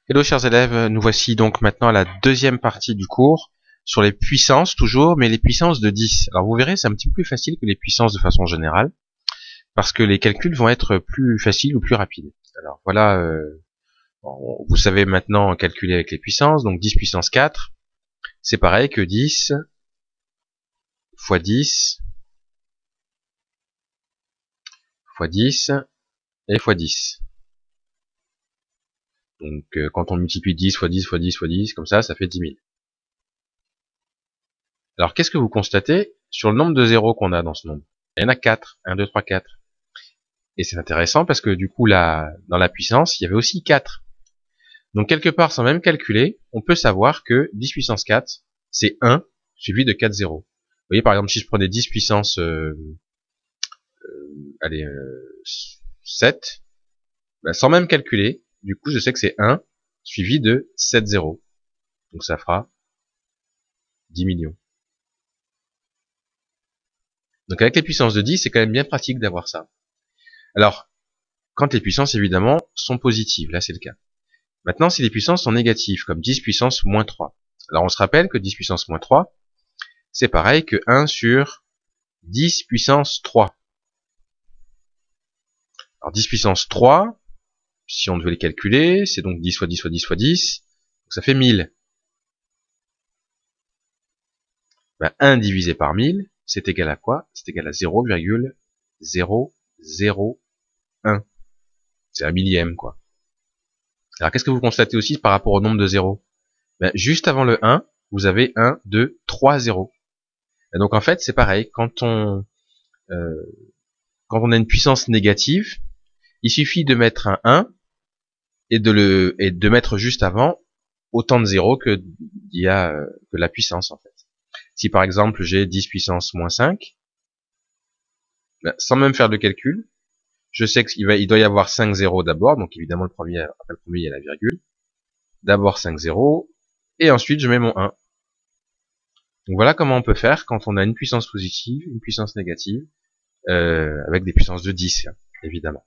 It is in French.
Hello chers élèves, nous voici donc maintenant à la deuxième partie du cours sur les puissances toujours, mais les puissances de 10. Alors vous verrez, c'est un petit peu plus facile que les puissances de façon générale, parce que les calculs vont être plus faciles ou plus rapides. Alors voilà, vous savez maintenant calculer avec les puissances, donc 10 puissance 4, c'est pareil que 10 fois 10 fois 10 et fois 10. Donc quand on multiplie 10 fois 10 fois 10 fois 10, comme ça fait 10 000. Alors qu'est-ce que vous constatez sur le nombre de zéros qu'on a dans ce nombre? Il y en a 4, 1, 2, 3, 4. Et c'est intéressant parce que du coup là, dans la puissance, il y avait aussi 4. Donc quelque part, sans même calculer, on peut savoir que 10 puissance 4, c'est 1 suivi de 4 zéros. Vous voyez par exemple, si je prenais 10 puissance 7, sans même calculer, du coup je sais que c'est 1 suivi de 7 zéros. Donc ça fera 10 millions. Donc avec les puissances de 10, c'est quand même bien pratique d'avoir ça. Alors, quand les puissances évidemment sont positives, là c'est le cas. Maintenant, si les puissances sont négatives, comme 10 puissance moins 3. Alors on se rappelle que 10 puissance moins 3, c'est pareil que 1 sur 10 puissance 3. Alors 10 puissance 3, si on devait les calculer, c'est donc 10 fois 10 fois 10 fois 10, donc ça fait 1000. 1 divisé par 1000, c'est égal à quoi? C'est égal à 0,001. C'est un millième, quoi. Alors qu'est-ce que vous constatez aussi par rapport au nombre de zéros? Juste avant le 1, vous avez 1, 2, 3 zéros. Et donc en fait, c'est pareil, quand on a une puissance négative, il suffit de mettre un 1 et de mettre juste avant autant de zéros que il y a que la puissance en fait. Si par exemple j'ai 10 puissance moins 5, sans même faire de calcul, je sais qu'il doit y avoir 5 zéros d'abord, donc évidemment après le premier il y a la virgule. D'abord 5 zéros, et ensuite je mets mon 1. Donc voilà comment on peut faire quand on a une puissance positive, une puissance négative, avec des puissances de 10, évidemment.